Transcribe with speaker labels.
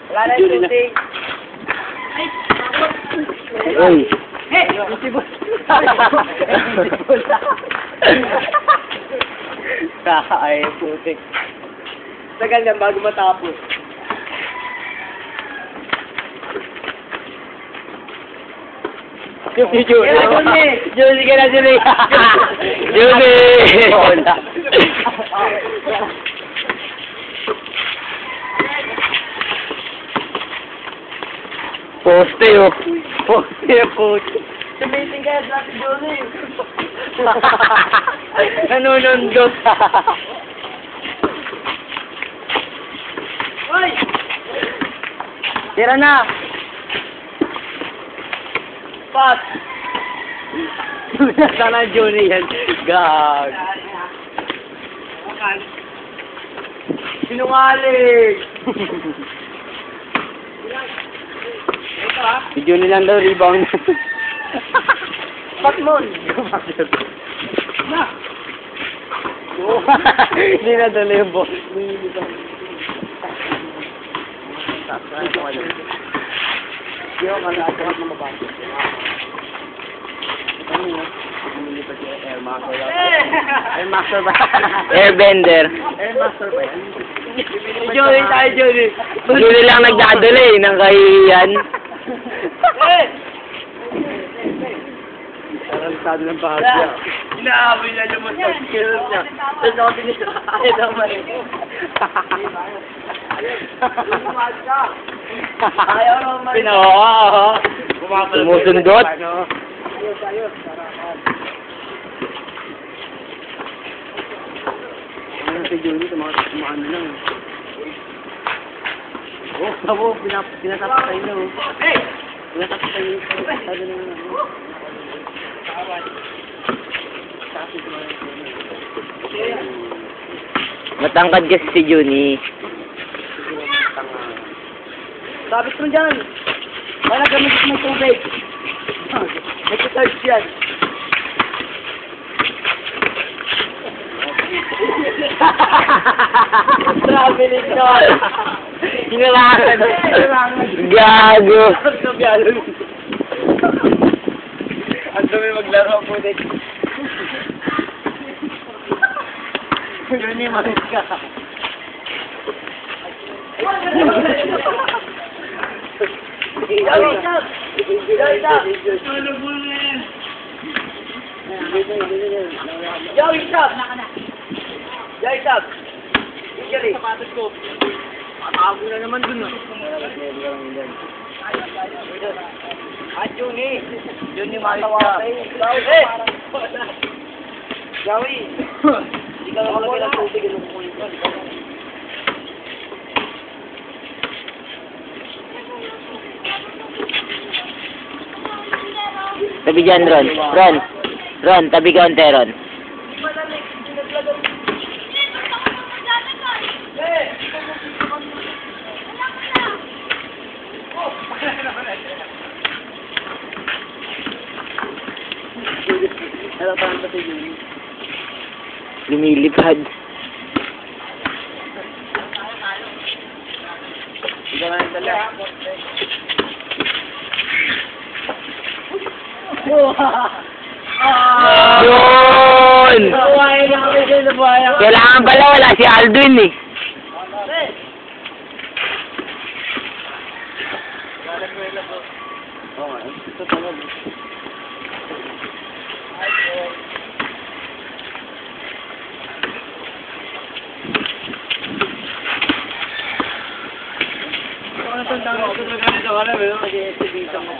Speaker 1: Wala na yung shooting.
Speaker 2: Uy.
Speaker 1: Hey! Visible. Ay, putik. Tagal na bago matapos.
Speaker 2: Julie!
Speaker 1: Julie ka na, Julie!
Speaker 2: Julie!
Speaker 1: Wala.
Speaker 2: Poste oh.
Speaker 1: Poste, coach. Sabihin ka, Black Julie. Nanunundot. Hoy! Tira na! Pat! Sana Julie yan. Gag. Sinungaling!
Speaker 2: Si Julie lang daw, rebound.
Speaker 1: Patmon!
Speaker 2: Na! Hindi na dala yung ball.
Speaker 1: Hindi ako kalagahat na mabasa. Ano yun? Lumilipat yung Air Master. Air Master ba?
Speaker 2: Airbender.
Speaker 1: Air Master ba yan? Julie tayo, Julie.
Speaker 2: Julie lang nagdadala eh, ng kahihiyan.
Speaker 1: Paralisado ng bahagya. Inaamoy na naman sa skills niya. Tapos ako tinitry naman. Ayaw naman.
Speaker 2: Pinawa. Sumusundot.
Speaker 1: Ayos. Ano si Julie, tumakan na lang. Oh, sabo, pinatapatay na oh. Hey! Pinatapatay na yung sabi na
Speaker 2: Matangkad kasi si Junie.
Speaker 1: Sabit mo dyan. Wala gamitin mo tubig. Nag-charge yan. Traveling ka.
Speaker 2: Hinalangan. Gago.
Speaker 1: Ang dumi maglaro po din. Yun ni Maris ka. Sapatos ko. Matago na naman dun. At Juni. Juni Maris ka. Jawi. Hindi ka naman lang tubig.
Speaker 2: Tabi dyan, Ron. Ron, tabi ka onte, Ron. Lumilipad.
Speaker 1: Ikaw na dala.
Speaker 2: Yun!
Speaker 1: Buhay na kami sa buhay.
Speaker 2: Kailangan pala wala si Aldwin eh.
Speaker 1: Tandaan ko sa ganito, wala ba yung mag-i-exhibition mo.